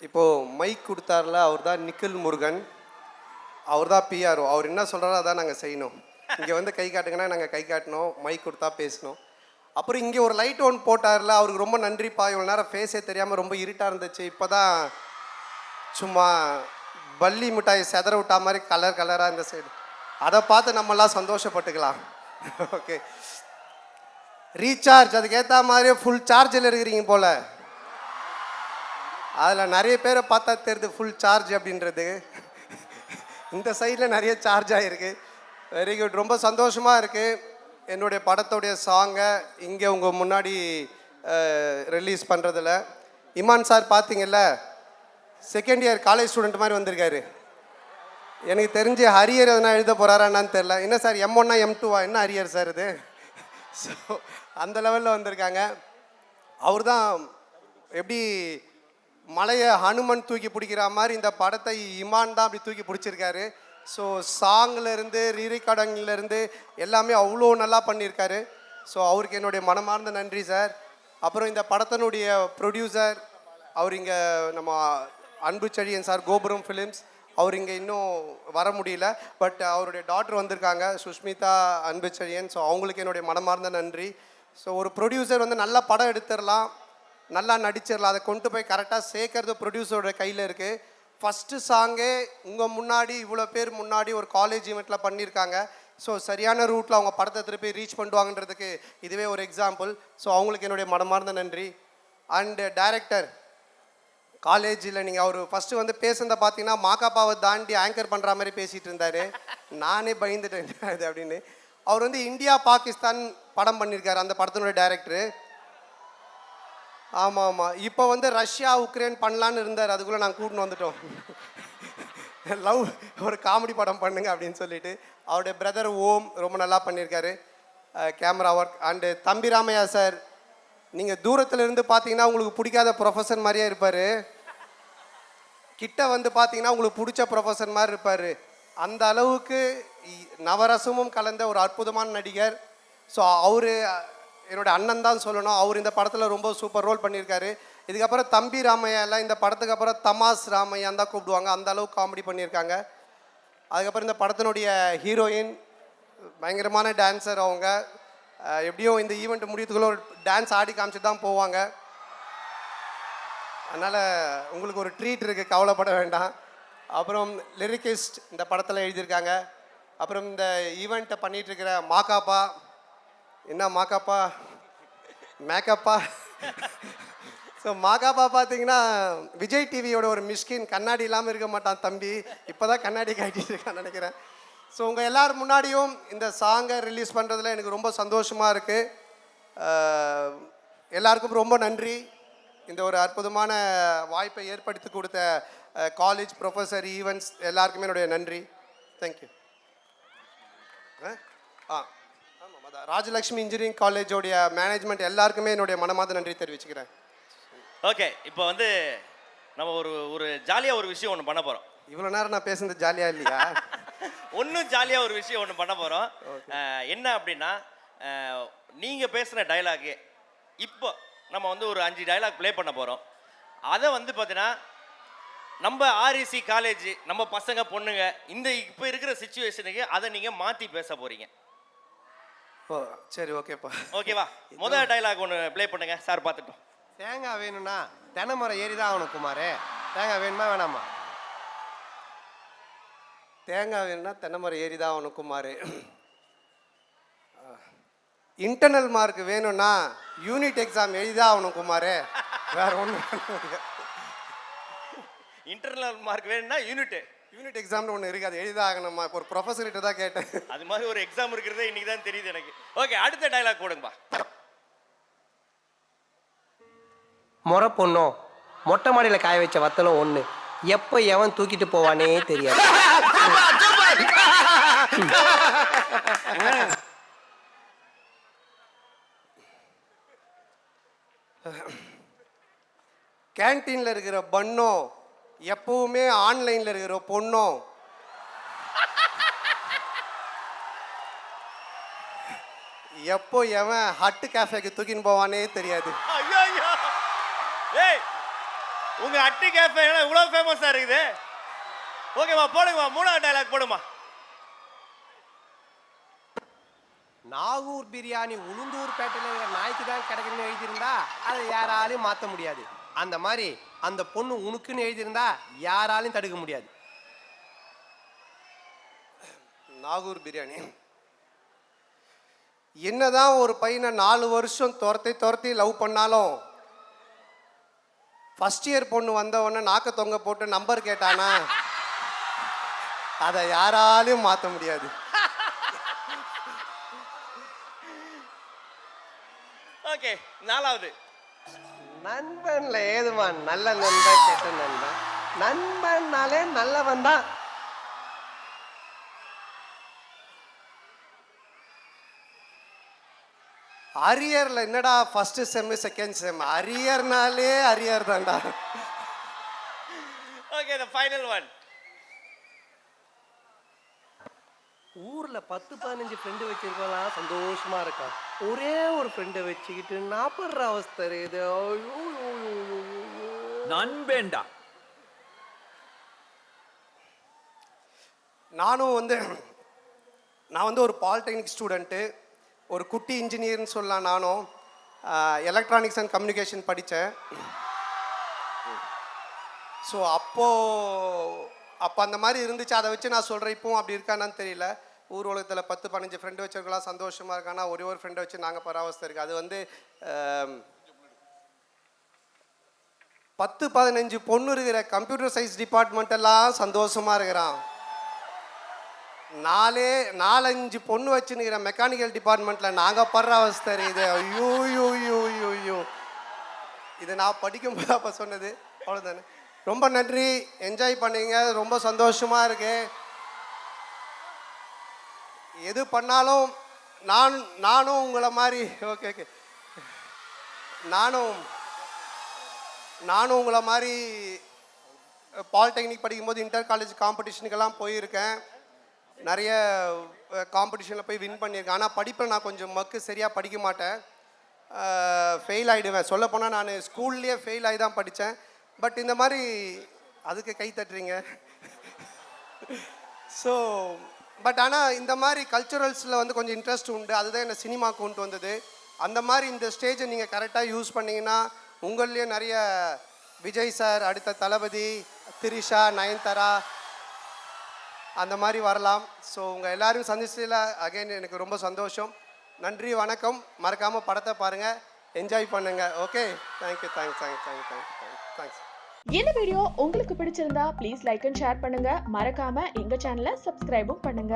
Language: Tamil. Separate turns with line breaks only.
இப்போது மைக் கொடுத்தார்ல, அவர் தான் நிக்கில் முருகன். அவர் தான் பிஆர்ஓ. அவர் என்ன சொல்கிறாரோ அதான் நாங்கள் செய்யணும். இங்கே வந்து கை காட்டுங்கன்னா நாங்கள் கை காட்டணும், மைக் கொடுத்தா பேசணும். அப்புறம் இங்கே ஒரு லைட் ஒன்று போட்டார்ல, அவருக்கு ரொம்ப நன்றிப்பா. இவ்வளோ நேரம் ஃபேஸே தெரியாமல் ரொம்ப இருட்டாக இருந்துச்சு. இப்போ தான் சும்மா பல்லி மிட்டாய் செதற விட்டா மாதிரி கலர் கலராக இந்த சைடு. அதை பார்த்து நம்மளாம் சந்தோஷப்பட்டுக்கலாம். ஓகே, ரீசார்ஜ் அதுக்கு ஏற்ற மாதிரியே ஃபுல் சார்ஜில் இருக்கிறீங்க போல். அதில் நிறைய பேரை பார்த்தா தெரியுது ஃபுல் சார்ஜ் அப்படின்றது. இந்த சைடில் நிறைய சார்ஜ் ஆகிருக்கு. வெரி குட், ரொம்ப சந்தோஷமாக இருக்குது. என்னுடைய படத்தோடைய சாங்கை இங்கே உங்கள் முன்னாடி ரிலீஸ் பண்ணுறதில் இமான் சார் பார்த்தீங்கல்ல, செகண்ட் இயர் காலேஜ் ஸ்டூடெண்ட் மாதிரி வந்திருக்காரு. எனக்கு தெரிஞ்சு ஹரியர் எதனா எழுத போகிறாரான்னு தெரில. என்ன சார் M1 M2 என்ன ஹரியர் சார் இது? ஸோ அந்த லெவலில் வந்திருக்காங்க. அவர் தான் எப்படி மலையை ஹனுமன் தூக்கி பிடிக்கிற மாதிரி இந்த படத்தை இமான் தான் அப்படி தூக்கி பிடிச்சிருக்காரு. ஸோ சாங்லேருந்து ரீரெக்கார்டிங்லேருந்து எல்லாமே அவ்வளோ நல்லா பண்ணியிருக்காரு. ஸோ அவருக்கு என்னுடைய மனமார்ந்த நன்றி சார். அப்புறம் இந்த படத்தினுடைய ப்ரொடியூசர் அவர் இங்கே நம்ம அன்புச்செழியன் சார், கோபுரம் ஃபிலிம்ஸ். அவர் இங்கே இன்னும் வர முடியல, பட் அவருடைய டாக்டர் வந்திருக்காங்க, சுஷ்மிதா அன்புச்செழியன். ஸோ அவங்களுக்கு என்னுடைய மனமார்ந்த நன்றி. ஸோ ஒரு ப்ரொடியூசர் வந்து நல்ல படம் எடுத்துடலாம், நல்லா நடிச்சிடலாம், அதை கொண்டு போய் கரெக்டாக சேர்க்கறது ப்ரொடியூசரோட கையில் இருக்குது. ஃபஸ்ட்டு சாங்கே உங்கள் முன்னாடி இவ்வளோ பேர் முன்னாடி ஒரு காலேஜ் ஈவெண்ட்டில் பண்ணியிருக்காங்க. ஸோ சரியான ரூட்டில் அவங்க படத்தை திருப்பி ரீச் பண்ணுவாங்கன்றதுக்கு இதுவே ஒரு எக்ஸாம்பிள். ஸோ அவங்களுக்கு என்னுடைய மனமார்ந்த நன்றி. அண்டு டைரக்டர் காலேஜில் நீங்கள் அவர் ஃபஸ்ட்டு வந்து பேசுனதை பார்த்தீங்கன்னா மாக்காப்பாவை தாண்டி ஆங்கர் பண்ணுற மாதிரி பேசிகிட்டு இருந்தார். நானே பயந்துட்டேன் இது அப்படின்னு. அவர் வந்து இந்தியா பாகிஸ்தான் படம் பண்ணியிருக்காரு, அந்த படத்தினுடைய டைரக்டரு. ஆமாம் ஆமாம், இப்போ வந்து ரஷ்யா உக்ரைன் பண்ணலான்னு இருந்தார், அதுக்குள்ளே நாங்கள் கூட்டின்னு வந்துட்டோம். லவ் ஒரு காமெடி படம் பண்ணுங்க அப்படின்னு சொல்லிட்டு. அவருடைய பிரதர் ஓம் ரொம்ப நல்லா பண்ணியிருக்காரு கேமரா ஒர்க். அண்டு தம்பி ராமையா சார், நீங்கள் தூரத்தில் இருந்து பார்த்தீங்கன்னா உங்களுக்கு பிடிக்காத ப்ரொஃபஸர் மாதிரியே இருப்பார், கிட்ட வந்து பார்த்தீங்கன்னா உங்களுக்கு பிடிச்ச ப்ரொஃபஸர் மாதிரி இருப்பார். அந்த அளவுக்கு நவரசமும் கலந்த ஒரு அற்புதமான நடிகர். ஸோ அவர் என்னோட அண்ணன் தான் சொல்லணும். அவர் இந்த படத்தில் ரொம்ப சூப்பர் ரோல் பண்ணியிருக்காரு. இதுக்கப்புறம் தம்பி ராமையாலாம் இந்த படத்துக்கு அப்புறம் தமாஸ் ராமையான் தான் கூப்பிடுவாங்க, அந்த அளவுக்கு காமெடி பண்ணியிருக்காங்க. அதுக்கப்புறம் இந்த படத்தினுடைய ஹீரோயின் பயங்கரமான டான்ஸர். அவங்க எப்படியும் இந்த ஈவெண்ட் முடியறதுக்குள்ள ஒரு டான்ஸ் ஆடி காமிச்சிட்டு தான் போவாங்க. அதனால் உங்களுக்கு ஒரு ட்ரீட் இருக்குது, கவலைப்பட வேண்டாம். அப்புறம் லிரிக்கிஸ்ட் இந்த படத்தில் எழுதியிருக்காங்க. அப்புறம் இந்த ஈவெண்ட்டை பண்ணிகிட்ருக்கிற மாக்காப்பா, என்ன மாக்காப்பா மேக்கப்பா. ஸோ மாக்காப்பா பார்த்தீங்கன்னா விஜய் டிவியோட ஒரு மிஸ்கின், கண்ணாடி இல்லாமல் இருக்க மாட்டான் தம்பி, இப்போ தான் கண்ணாடி காட்டிட்டு இருக்கான்னு நினைக்கிறேன். ஸோ உங்கள் எல்லோரும் முன்னாடியும் இந்த சாங்கை ரிலீஸ் பண்ணுறதுல எனக்கு ரொம்ப சந்தோஷமாக இருக்குது. எல்லாருக்கும் ரொம்ப நன்றி. இந்த ஒரு அற்புதமான வாய்ப்பை ஏற்படுத்தி கொடுத்த காலேஜ் ப்ரொஃபஸர் ஈவெண்ட்ஸ் எல்லாருக்குமே என்னுடைய நன்றி. தேங்க்யூ. ராஜலக்ஷ்மி இன்ஜினியரிங் காலேஜோடைய மேனேஜ்மெண்ட் எல்லாருக்குமே என்னுடைய மனமார்ந்த நன்றி தெரிவிச்சுக்கிறேன்.
ஓகே, இப்போ வந்து நம்ம ஒரு ஜாலியாக ஒரு விஷயம் ஒன்று பண்ண போகிறோம்.
இவ்வளோ நேரம் நான் பேசுனது ஜாலியாக இல்லையா?
ஒன்றும் ஜாலியாக ஒரு விஷயம் ஒன்று பண்ண போகிறோம். என்ன அப்படின்னா, நீங்கள் பேசுகிற டைலாகு இப்போ நம்ம வந்து ஒரு 5 டைலாக் ப்ளே பண்ண போகிறோம். அதை வந்து பார்த்தீங்கன்னா நம்ம REC காலேஜ், நம்ம பசங்க பொண்ணுங்க இந்த இப்போ இருக்கிற சிச்சுவேஷனுக்கு அதை நீங்கள் மாற்றி பேச போகிறீங்க.
ஓ சரி, ஓகேப்பா.
ஓகேவா? முதல் டைலாக் ஒன்று ப்ளே பண்ணுங்க சார், பார்த்துட்டோம்.
தேங்காய் வேணும்னா தென்னைமரம் ஏறி தான் ஆகணும் குமார். தேங்காய் வேணுமா வேணாமா?
தேங்காய் வேணும்னா தென்னைமரம் ஏறி தான் ஆகணும் குமார். இன்டர்னல் மார்க் வேணும்னா யூனிட் எக்ஸாம் எழுதிதான் ஆகணும் குமார், வேற ஒன்றும்.
இன்டர்னல் மார்க் வேணும்னா யூனிட்
எக்ஸாம்னு ஒன்று இருக்குது, அது எழுதிதான் ஆகணுமா? ஒரு ப்ரொஃபஸர்கிட்ட தான் கேட்டேன்.
அது மாதிரி ஒரு எக்ஸாம் இருக்கிறதே இன்னைக்கு தான் தெரியுது எனக்கு. ஓகே, அடுத்த டைலாக் போடுங்கப்பா.
முறை பொண்ணும் மொட்டை மாடியில் காய வச்ச வத்தலும் ஒன்று, எப்போ எவன் தூக்கிட்டு போவானே தெரியாது.
கேன்டீனில் இருக்கிற பன்னும் எப்பவுமே ஆன்லைனில் இருக்கிற பொண்ணும் எப்போ எவன் ஹட்டு கேஃபேக்கு தூக்கின்னு போவானே தெரியாது.
உங்க அட்டி கேஃபே இவ்வளவு ஃபேமஸா இருக்குது. ஓகேமா, போடுங்கம்மா, 3வது டைலாக் போடுமா.
நாகூர் பிரியாணி உளுந்தூர் பேட்டையில நாய்க்கு தான் கிடைக்குன்னு எழுதியிருந்தா அதை யாராலையும் மாற்ற முடியாது. அந்த மாதிரி அந்த பொண்ணு உனக்குன்னு எழுதியிருந்தா யாராலையும் தடுக்க முடியாது.
நாகூர் பிரியாணி. என்னதான் ஒரு பையனை 4 வருஷம் துரத்தி லவ் பண்ணாலும் ஃபர்ஸ்ட் இயர் பொண்ணு வந்த உடனே நாக்க தொங்க போட்டு நம்பர் கேட்டானா அதை யாராலையும் மாற்ற முடியாது.
ஓகே, 4வது.
நண்பன்ல ஏதுமா நல்ல நண்பன் கெட்ட நண்பன்? நண்பன்னாலே நல்லவன் தான்.
அரியர்ல என்னடா first sem second sem, அரியர்னாலே arrear தான்டா.
Okay, the final one.
ஊர்ல 10-15 ஃப்ரெண்டு வச்சிருக்கலாம், சந்தோஷமா இருக்கான். ஒரே ஒரு ஃப்ரெண்டை வச்சுக்கிட்டு நாப்படுற அவஸ்தை இது.
நண்பேண்டா.
நான் வந்து ஒரு பாலிடெக்னிக் ஸ்டூடெண்ட்டு, ஒரு குட்டி இன்ஜினியர்னு சொல்லலாம். நானும் எலக்ட்ரானிக்ஸ் அண்ட் கம்யூனிகேஷன் படித்தேன். ஸோ அப்போ அந்த மாதிரி இருந்துச்சு. அதை வச்சு நான் சொல்கிறேன். இப்போவும் அப்படி இருக்கான்னு தெரியல. ஊர் உலகத்தில் 10-15 ஃப்ரெண்டு வச்சிருக்கலாம், சந்தோஷமாக இருக்கானா ஒரே ஒரு ஃப்ரெண்டை வச்சு நாங்கள் பராவஸ்தை இருக்குது. அது வந்து 10-15 பொண்ணு இருக்கிற கம்ப்யூட்டர் சயின்ஸ் டிபார்ட்மெண்ட்டெல்லாம் சந்தோஷமாக இருக்கிறான். 4-5 பொண்ணு வச்சுன்னுக்கிற மெக்கானிக்கல் டிபார்ட்மெண்ட்டில் நாங்கள் படுற அவஸ்தை இருக்குது. ஐயோ யோ யோ யோ யோ. இதை நான் படிக்கும்போது அப்போ சொன்னது. அவ்வளோதானே. ரொம்ப நன்றி, என்ஜாய் பண்ணீங்க, ரொம்ப சந்தோஷமாக இருக்கு. எது பண்ணாலும் நானும் உங்களை மாதிரி ஓகே நானும் உங்களை மாதிரி பாலிடெக்னிக் படிக்கும்போது இன்டர் காலேஜ் காம்படிஷனுக்கெல்லாம் போயிருக்கேன். நிறைய காம்படிஷனில் போய் வின் பண்ணியிருக்கேன். ஆனால் படிப்பில் நான் கொஞ்சம் சரியாக படிக்க மாட்டேன், ஃபெயில் ஆகிடுவேன். சொல்லப்போனால் நான் ஸ்கூல்லேயே ஃபெயில் ஆகி தான் படித்தேன். பட் இந்த மாதிரி அதுக்கு கை தட்டுறீங்க. ஸோ பட் ஆனால் இந்த மாதிரி கல்ச்சுரல்ஸில் வந்து கொஞ்சம் இன்ட்ரெஸ்ட் உண்டு. அதுதான் என்னை சினிமா கொண்டு வந்தது. அந்த மாதிரி இந்த ஸ்டேஜை நீங்கள் கரெக்டாக யூஸ் பண்ணிங்கன்னா உங்கள்லேயே நிறைய விஜய் சார், அடுத்த தளபதி, திரிஷா, நயன்தாரா அந்த மாதிரி வரலாம். ஸோ உங்கள் எல்லாரையும் சந்திச்சதில் அகைன் எனக்கு ரொம்ப சந்தோஷம். நன்றி, வணக்கம். மறக்காமல் படத்தை பாருங்கள், என்ஜாய் பண்ணுங்கள். Okay, thank you. தேங்க்ஸ்.
இந்த வீடியோ உங்களுக்கு பிடிச்சிருந்தா ப்ளீஸ் லைக் அண்ட் ஷேர் பண்ணுங்க. மறக்காம எங்க சேனலை சப்ஸ்கிரைபும் பண்ணுங்க.